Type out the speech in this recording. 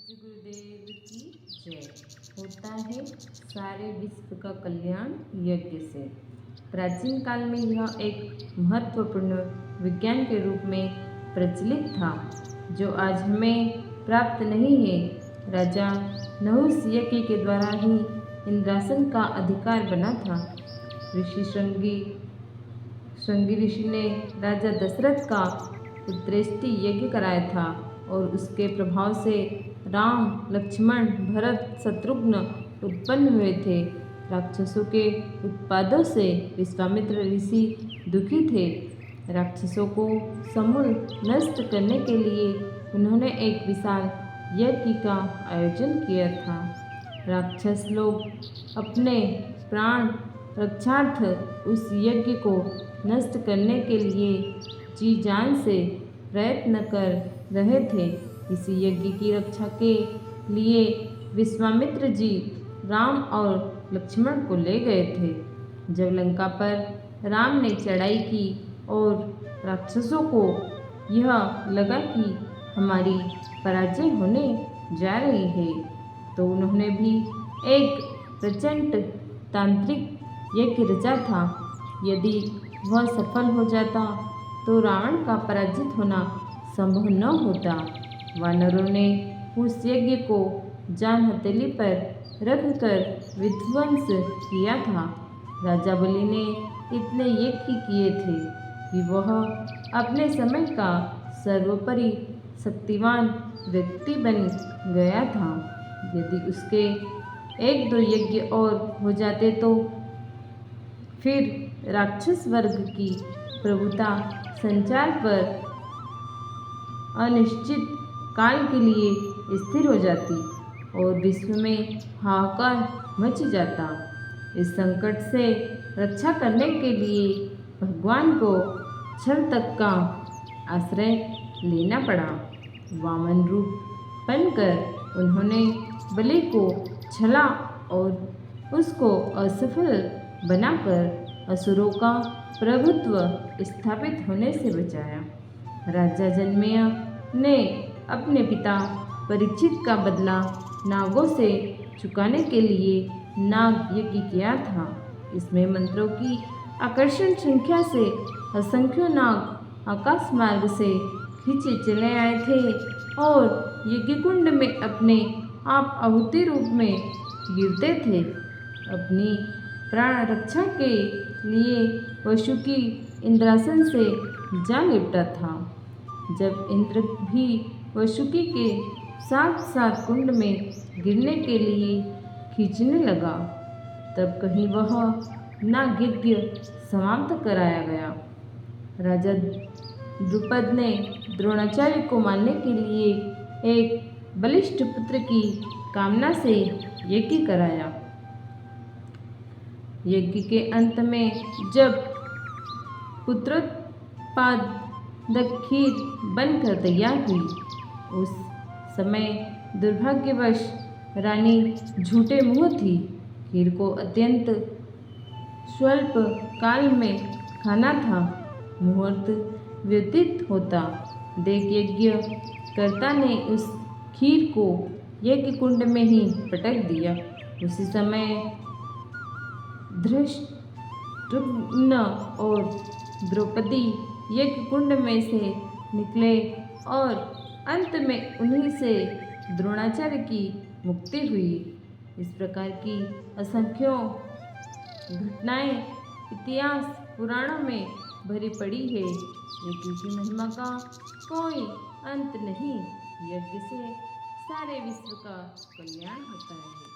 पूज्य गुरुदेव की जय। होता है सारे विश्व का कल्याण यज्ञ से। प्राचीन काल में यह एक महत्वपूर्ण विज्ञान के रूप में प्रचलित था, जो आज हमें प्राप्त नहीं है। राजा नहुष यज्ञ के द्वारा ही इंद्रासन का अधिकार बना था। श्रृंगी ऋषि ने राजा दशरथ का उत्तरेष्टि यज्ञ कराया था और उसके प्रभाव से राम, लक्ष्मण, भरत, शत्रुघ्न उत्पन्न हुए थे। राक्षसों के उत्पादों से विश्वामित्र ऋषि दुखी थे। राक्षसों को समूल नष्ट करने के लिए उन्होंने एक विशाल यज्ञ का आयोजन किया था। राक्षस लोग अपने प्राण रक्षार्थ उस यज्ञ को नष्ट करने के लिए जी जान से प्रयत्न कर रहे थे। इसी यज्ञ की रक्षा के लिए विश्वामित्र जी राम और लक्ष्मण को ले गए थे। जब लंका पर राम ने चढ़ाई की और राक्षसों को यह लगा कि हमारी पराजय होने जा रही है, तो उन्होंने भी एक प्रचंड तांत्रिक यज्ञ रचा था। यदि वह सफल हो जाता तो रावण का पराजित होना संभव न होता। वानरों ने उस यज्ञ को जान हथेली पर रखकर विध्वंस किया था। राजा बलि ने इतने यज्ञ किए थे कि वह अपने समय का सर्वोपरि शक्तिवान व्यक्ति बन गया था। यदि उसके एक दो यज्ञ और हो जाते तो फिर राक्षस वर्ग की प्रभुता संसार पर अनिश्चित काल के लिए स्थिर हो जाती और विश्व में हाहाकार मच जाता। इस संकट से रक्षा करने के लिए भगवान को छल तक का आश्रय लेना पड़ा। वामन रूप बनकर उन्होंने बलि को छला और उसको असफल बनाकर असुरों का प्रभुत्व स्थापित होने से बचाया। राजा जनमेय ने अपने पिता परीक्षित का बदला नागों से चुकाने के लिए नाग यज्ञ किया था। इसमें मंत्रों की आकर्षण संख्या से असंख्य नाग आकाश मार्ग से खींचे चले आए थे और यज्ञ कुंड में अपने आप आहुति रूप में गिरते थे। अपनी प्राण रक्षा के लिए वसुकी इंद्रासन से जा लिपटा था। जब इंद्र भी वसुकी के साथ साथ कुंड में गिरने के लिए खींचने लगा, तब कहीं वह नागयज्ञ समाप्त कराया गया। राजा द्रुपद ने द्रोणाचार्य को मारने के लिए एक बलिष्ठ पुत्र की कामना से यज्ञ कराया। यज्ञ के अंत में जब पुत्रोत्पादक खीर बनकर तैयार हुई, उस समय दुर्भाग्यवश रानी झूठे मुँह थी। खीर को अत्यंत स्वल्प काल में खाना था। मुहूर्त व्यतीत होता देख यज्ञ कर्ता ने उस खीर को यज्ञ कुंड में ही पटक दिया। उसी समय धृष्टद्युम्न और द्रौपदी यज्ञ कुंड में से निकले और अंत में उन्हीं से द्रोणाचार्य की मुक्ति हुई। इस प्रकार की असंख्यों घटनाएं इतिहास पुराणों में भरी पड़ी है। यज्ञ की महिमा का कोई अंत नहीं। यज्ञ से सारे विश्व का कल्याण होता है।